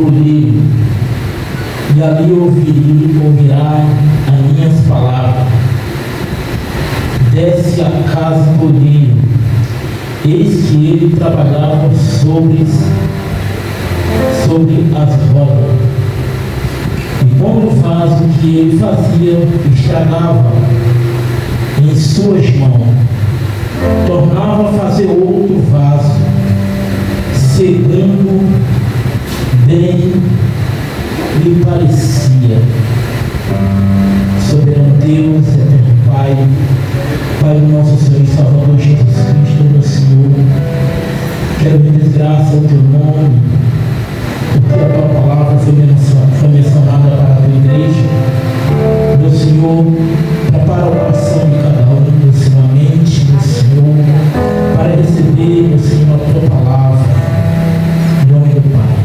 do oleiro, e ali ouvirá as minhas palavras. Desce à casa do oleiro, eis que ele trabalhava sobre as rodas, e como o vaso que ele fazia estragava em suas mãos, tornava a fazer outro vaso, segundo bem lhe parecia. Soberano Deus, eterno Pai, Pai do nosso Senhor e Salvador Jesus Cristo, meu Senhor, quero me desgraça o teu nome, porque a tua palavra foi mencionada para a tua igreja. Meu Senhor, prepara o coração de cada um, meu Senhor, a mente, meu Senhor, para receber, meu Senhor, a tua palavra, em nome do Pai.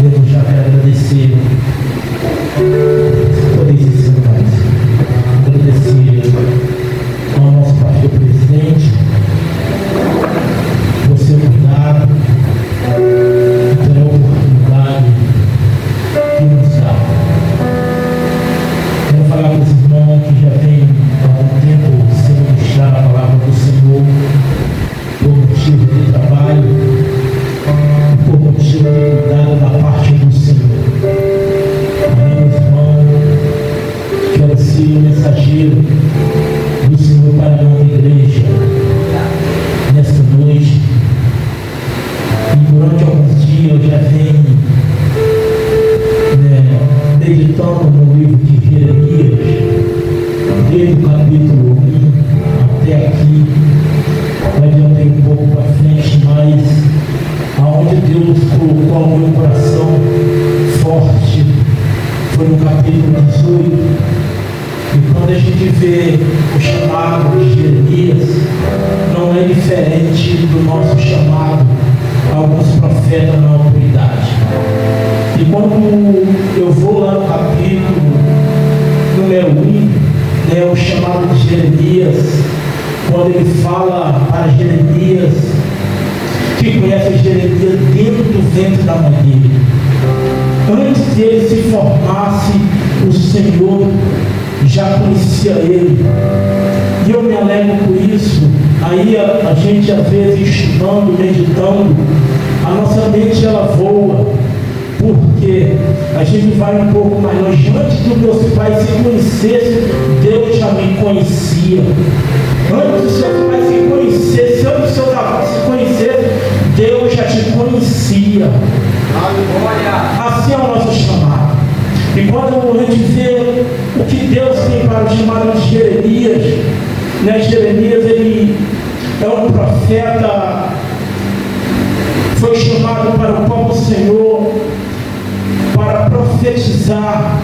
Deus, já quero agradecer por esse Senhor, Pai. Agradecer ao nosso pastor presidente, você cuidado, pela oportunidade que nos dá. Quero falar com os irmãos que já vem há algum tempo sendo ministrada a palavra do Senhor, por motivo de trabalho, por motivo de cuidado da parte do Senhor. Amém, meus irmãos? Quero ser o mensageiro do Senhor para a nova igreja nesta noite. E durante alguns dias eu já venho meditando no livro de Jeremias, desde o capítulo 1 até aqui. Eu adiantei um pouco para frente, mas aonde Deus colocou ao meu coração forte foi no capítulo 18. E quando a gente vê o chamado de Jeremias, não é diferente do nosso chamado a alguns profetas na autoridade. E quando eu vou lá no capítulo número 1, o chamado de Jeremias, quando ele fala para Jeremias, que conhece Jeremias dentro do ventre da mãe dele. Antes de ele se formasse, o Senhor já conhecia ele. E eu me alegro por isso. Aí a gente, às vezes, estudando, meditando, a nossa mente ela voa, porque a gente vai um pouco mais longe. Antes do meus pais se conhecessem, Deus já me conhecia. Antes dos seus pais se conhecessem, antes dos seus avós se conhecessem, Deus já te conhecia. Assim é o nosso chamado. E quando a gente vê o que Deus tem para o chamado de Jeremias, Jeremias ele é um profeta, foi chamado para o povo do Senhor, para profetizar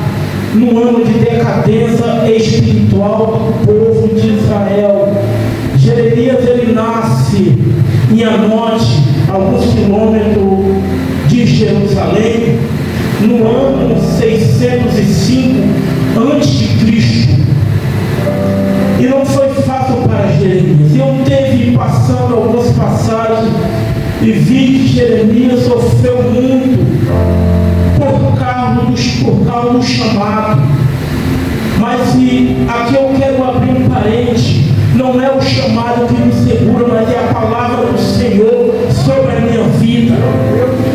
no ano de decadência espiritual do povo de Israel. Jeremias ele nasce em Anote, alguns quilômetros de Jerusalém, no ano 605 a.C. E não foi fácil para Jeremias. Eu teve passando algumas passagens e vi que Jeremias sofreu muito por causa do chamado. Mas aqui eu quero abrir um parênteses. Não é o chamado que me segura, mas é a palavra do Senhor sobre a minha vida.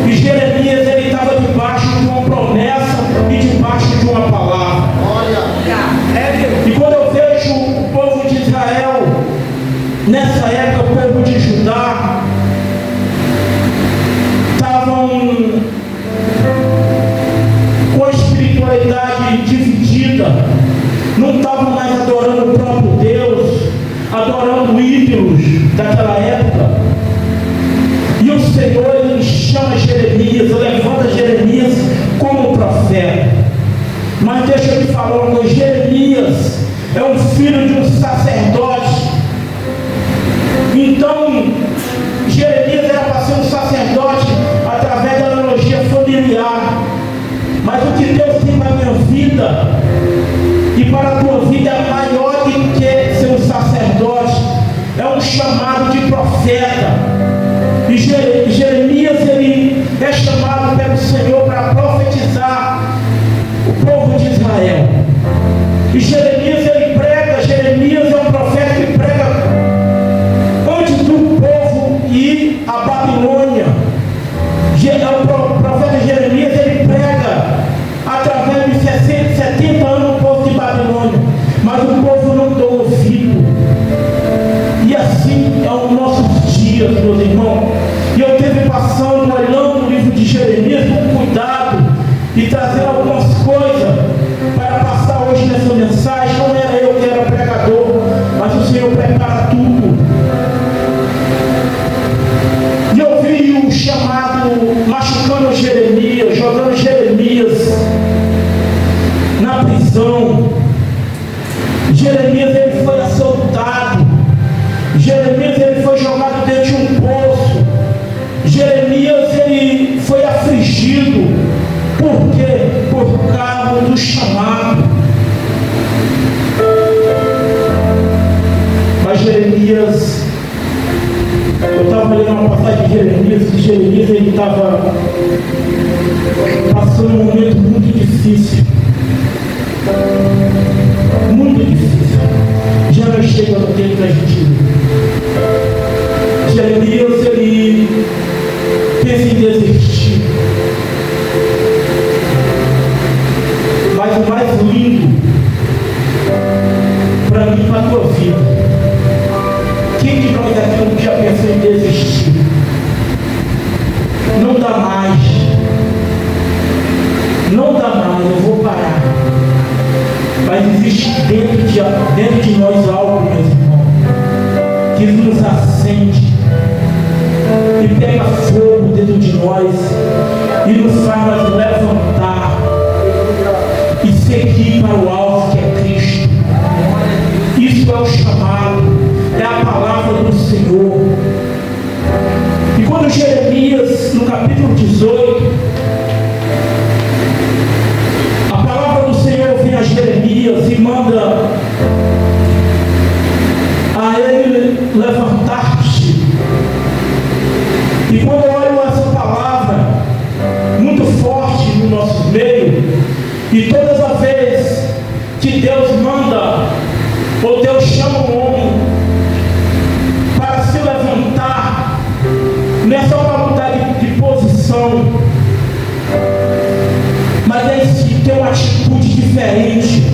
E Jeremias ele estava debaixo de uma promessa e debaixo de uma palavra. E quando eu vejo o povo de Israel, nessa época o povo de Judá, estavam com a espiritualidade dividida, não estavam mais adorando o próprio Deus, adorando ídolos daquela época. E o Senhor ele chama Jeremias, levanta Jeremias como profeta. Mas deixa eu te falar uma coisa: Jeremias é um filho de um sacerdote. Então Jeremias era para ser um sacerdote através da analogia familiar. Mas o que Deus tem para a minha vida e para a tua vida é maior do que ser um sacerdote. É um chamado de profeta. E Jeremias ele é povo não deu ouvido. E assim é os nossos dias, meus irmãos. E eu estive passando, olhando o livro de Jeremias com cuidado e trazendo algumas coisas para passar hoje nessa mensagem. Não era eu que era pregador, mas o Senhor prepara tudo. E eu vi o chamado machucando Jeremias, jogando Jeremias na prisão. Jeremias ele foi açoitado. Jeremias ele foi jogado dentro de um poço. Jeremias ele foi afligido. Por quê? Por causa do chamado. Mas Jeremias, eu estava lendo uma passagem de Jeremias, que Jeremias ele estava passando um momento muito difícil. Muito difícil. Já não chega no tempo da gente. Jeremias ele pensa em desistir. Mas o mais lindo para mim, para a tua vida, quem de nós aqui já pensou em desistir? Não dá mais. Não dá mais, eu vou parar. Mas existe dentro de nós algo, meus irmãos, que nos acende e pega fogo dentro de nós e nos faz levantar e seguir para o alvo que é Cristo. Isso é o chamado, é a palavra do Senhor. E quando Jeremias, no capítulo 18, a palavra do Senhor vem a Jeremias e manda a ele levantar-te. E quando eu olho essa palavra muito forte no nosso meio, e todas as vezes que Deus manda, ou Deus chama um homem para se levantar, nessa hora mudar de posição, mas é isso que tem uma atitude diferente.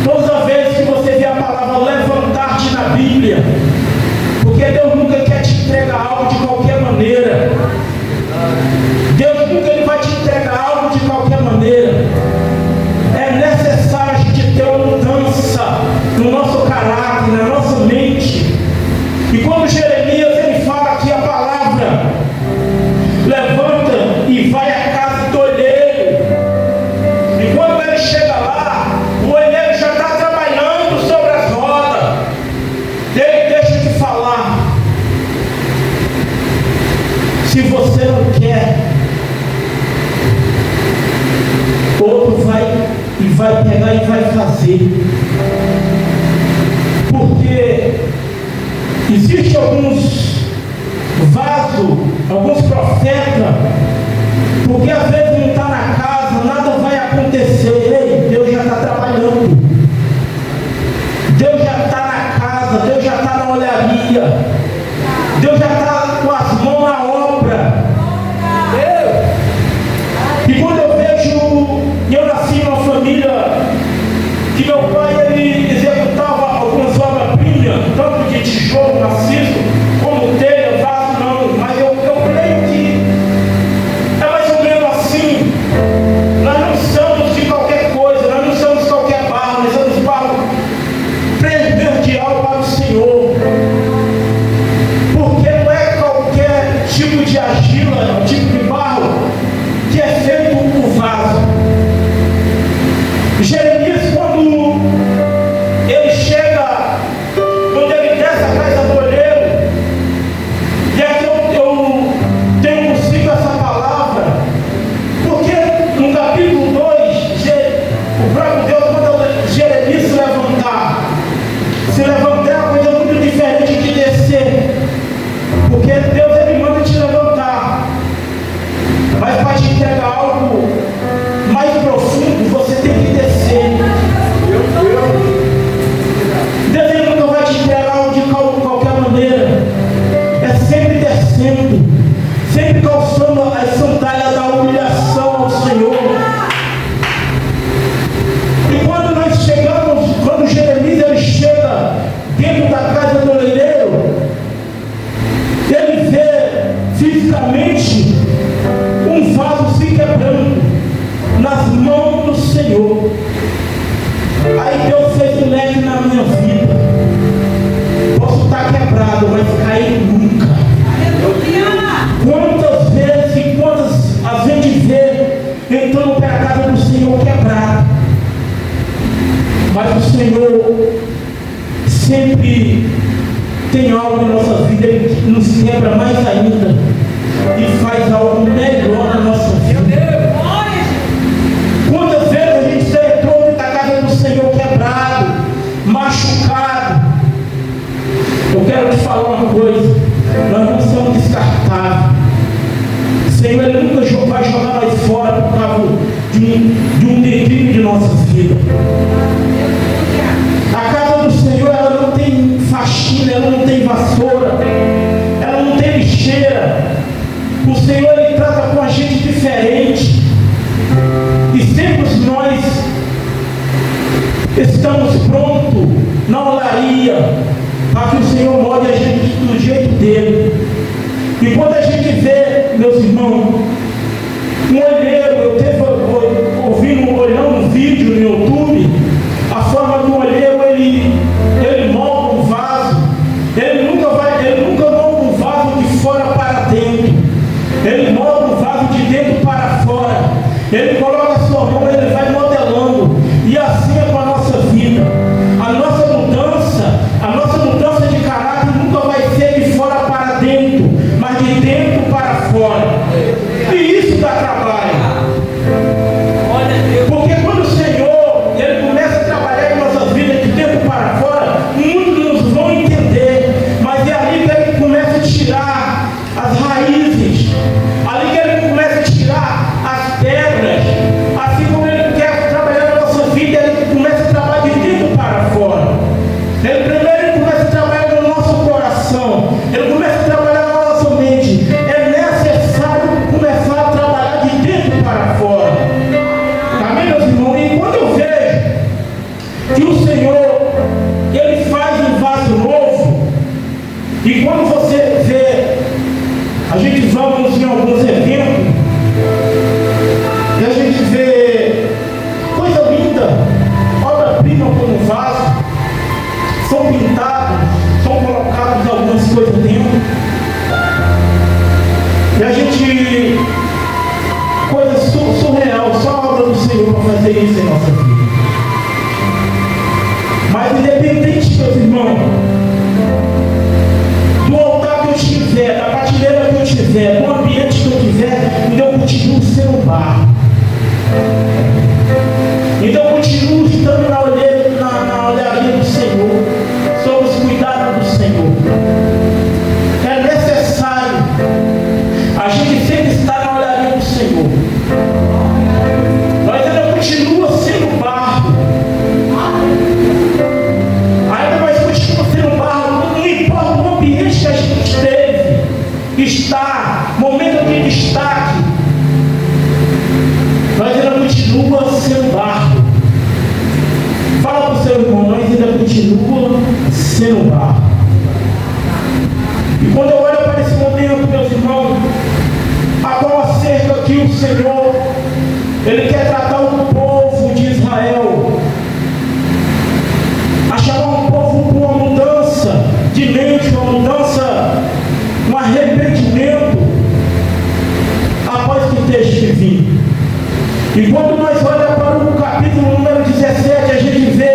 Todas as vezes que você vê a palavra levantar-te na Bíblia, porque Deus nunca quer te entregar algo de qualquer maneira. Deus nunca ele vai te entregar algo de qualquer maneira. É necessário a gente ter uma mudança no nosso caráter, na nossa mente. E quando Jeremias ele fala aqui a palavra, levanta e vai à casa do olheiro. E quando ele chega lá, o olheiro já está trabalhando sobre as rodas. Ele deixa de falar. Se você não quer, outro vai pegar e vai fazer. Porque existem alguns vasos, alguns profetas, porque às vezes não está na casa, nada vai acontecer. Ei, Deus já está trabalhando. Deus já está na casa, Deus já está na olharia. Deus já está com as mãos na obra. E quando eu vejo, eu nasci numa família que meu pai ele executava algumas obras-primas, tanto de tijolo, maciço, como telha, vaso não, mas eu creio que é mais ou menos assim. Nós não somos de qualquer coisa, nós não somos qualquer barro, nós somos barro primordial para o Senhor. Porque não é qualquer nos quebra mais ainda e faz algo melhor na nossa vida. Quantas vezes a gente já entrou dentro da casa do Senhor quebrado, machucado? Eu quero te falar uma coisa: nós não somos descartáveis. O Senhor, Ele nunca vai jogar nós fora por causa de um declínio de nossa vida. A casa do Senhor, ela não tem faxina, ela não tem vassoura, ela não tem lixeira. O Senhor, Ele trata com a gente diferente. E sempre nós estamos prontos na olaria para que o Senhor molde a gente do jeito dele. E quando a gente vê, meus irmãos, um olheiro, eu estava olhando um vídeo no YouTube, a forma do olheiro, ele molda um vaso. Ele nunca molda um vaso de fora para dentro. Ele molda um vaso de dentro para fora. Ele coloca a sua mão, ele vai modelando. E assim é com a nossa vida. A nossa mudança de caráter nunca vai ser de fora para dentro, mas de dentro para fora. E isso dá trabalho. Porque quando o Senhor, Ele começa a trabalhar em nossa vida de dentro para fora, muitos nos vão entender, mas é ali que Ele começa a tirar as raízes, ali que Ele começa a tirar as pedras. Assim como Ele quer trabalhar na nossa vida, Ele começa a trabalhar de dentro para fora. Ele começa a trabalhar no nosso coração, Ele começa a trabalhar na nossa mente. É necessário começar a trabalhar de dentro para fora. Amém, meus irmãos? E quando eu vejo que o Senhor, Ele faz um vaso novo, e quando você vê, a gente vamos em alguns eventos, e a gente vê coisa linda, obra-prima como vaso, são pintados, são colocados algumas coisas dentro, e a gente, coisa surreal, só a obra do Senhor para fazer isso em nossa vida. Mas independente, meus irmãos, do altar que eu estiver, da prateleira que eu estiver, do ambiente que eu tiver, então eu continuo sendo barro. Então eu continuo estando na olharia do Senhor, sob os cuidados do Senhor. É necessário a gente sempre estar na olharia do Senhor. Nós ainda continuamos sendo barro. Ainda nós continuamos sendo barro. Não importa o ambiente que a gente esteve, está, momento de destaque, nós ainda continuamos sendo barro. Fala para o seu irmão, nós ainda continuamos sendo barro. E quando eu olho para esse momento, meus irmãos, a qual acerca que o Senhor, Ele quer tratar o povo de Israel, a chamar um povo para uma mudança de mente, uma mudança, um arrependimento, após que deixe de vir. E quando nós olhamos para o capítulo número 17, a gente vê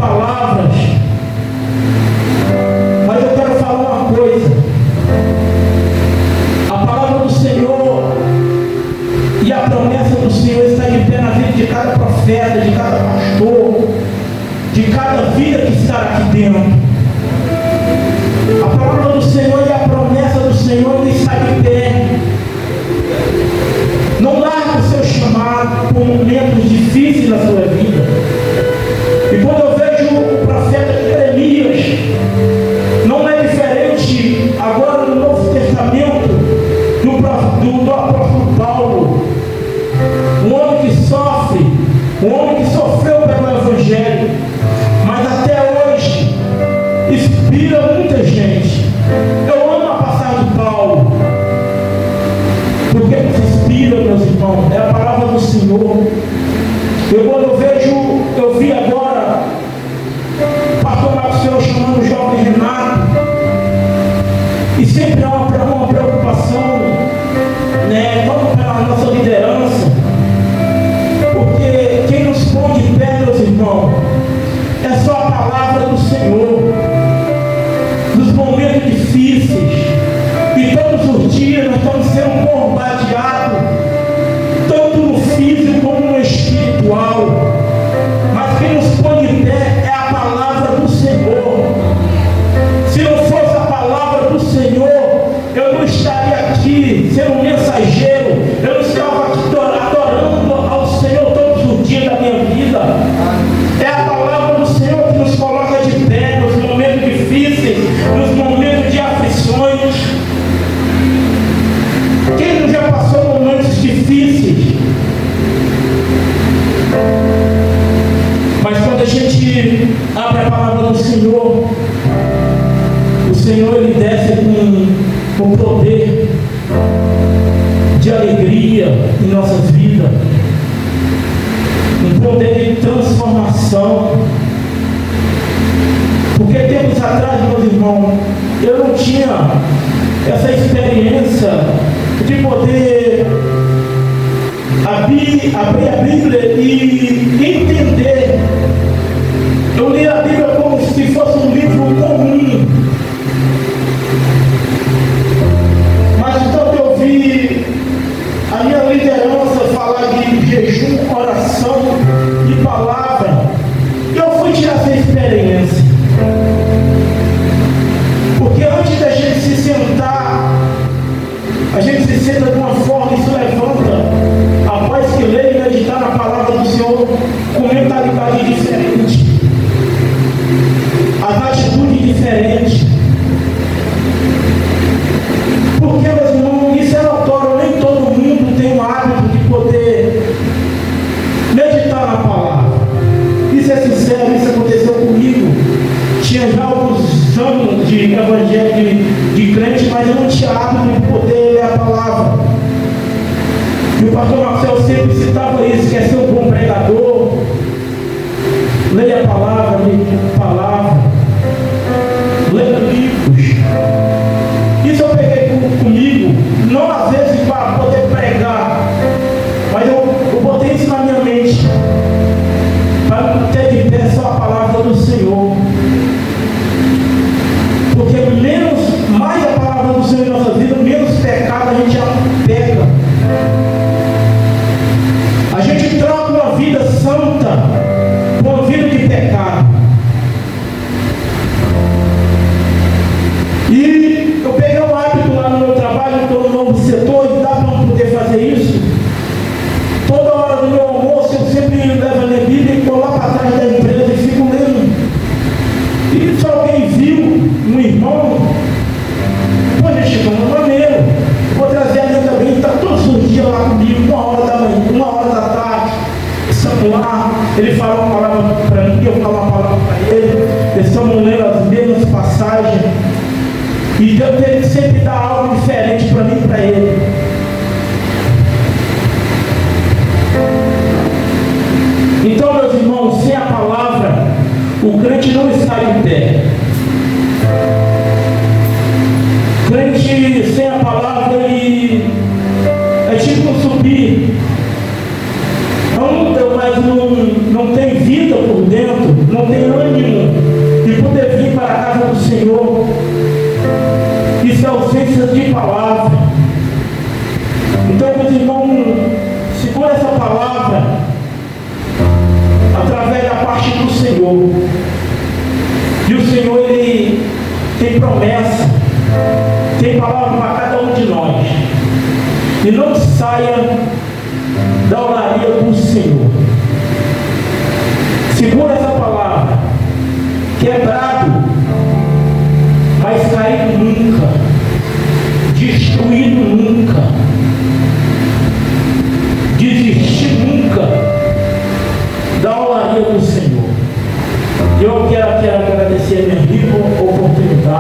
palavras, mas eu quero falar uma coisa. A palavra do Senhor e a promessa do Senhor está de pé na vida de cada profeta, de cada pastor, de cada vida que está aqui dentro. A palavra do Senhor e a promessa do Senhor está de pé. Não largue o seu chamado por momentos difíceis na sua vida. E quando eu vejo o profeta Jeremias, não é diferente agora no Novo Testamento do apóstolo Paulo, um homem que sofre, um homem que sofreu pelo Evangelho, mas até hoje inspira muita gente. Eu amo a passagem de Paulo, porque nos inspira, meus irmãos, é a palavra do Senhor. Eu vi agora o pastor Marcos Senhor chamando o jovem Renato, e sempre há uma preocupação, né, vamos pela nossa liderança, porque quem nos põe de pé, meus irmãos, é só a palavra do Senhor. Nos momentos difíceis, e todos os dias nós estamos sendo bombardeados, tanto no físico como no espiritual, mas quem nos põe de pé é a palavra do Senhor. Se não fosse a palavra do Senhor, eu não estaria aqui sendo um mensageiro, eu não estava aqui adorando ao Senhor todos os dias da minha vida. É a palavra do Senhor que nos coloca de pé nos momentos difíceis, nos momentos de aflições. Quem não já passou momentos difíceis? Mas quando a gente abre a palavra do Senhor, o Senhor ele desce com o poder de alegria em nossas vidas, um poder de transformação. Porque tempos atrás, meus irmãos, eu não tinha essa experiência de poder abrir a Bíblia e entender. Eu li a Bíblia como se fosse um livro comum. Mas quando eu vi a minha liderança falar de jejum, oração e palavra, eu fui tirar essa experiência. Porque antes da gente se sentar, a gente se senta de uma forma e se levanta, após que ler e meditar na palavra do Senhor, com mentalidade diferente, as atitudes diferentes. Porque, meus irmãos, isso é notório, nem todo mundo tem o hábito de poder meditar na palavra. Isso é sincero, isso aconteceu comigo. Tinha já alguns anos de evangelho de crente, mas eu não tinha hábito de poder ler a palavra. E o pastor Marcel sempre citava isso, quer ser um bom pregador, leia a palavra, leia livros. Isso eu peguei comigo, não às vezes para poder pregar, mas eu botei isso na minha mente, para ter de pé só a palavra do Senhor. Porque mais a palavra do Senhor em nossa vida, menos pecado a gente já pega. A gente troca uma vida santa por uma vida de pecado. E eu peguei um hábito lá no meu trabalho, estou no novo setor, e dá para poder fazer isso. Toda hora do meu almoço eu sempre levo a minha Bíblia e vou lá para trás da empresa e fico lendo. E se alguém viu um irmão, pô, gente, é maneiro, vou trazer a minha também, está todos os dias lá comigo, 1h da manhã, 1h da tarde, estamos lá, ele fala uma palavra para mim, eu falo uma palavra para ele, estamos lendo as mesmas passagens, e Deus ele sempre dá algo diferente para mim e para ele. Então, meus irmãos, sem a palavra, o crente não está em pé. Crente sem a palavra, ele é tipo um subir. Anda, mas não tem vida por dentro, não tem ânimo. tem promessa, tem palavra para cada um de nós. E não saia da oraria do Senhor. Segura essa palavra. Quebrado, mas caído nunca, destruído nunca, desistir nunca da oraria do Senhor. Eu quero agradecer a minha rica oportunidade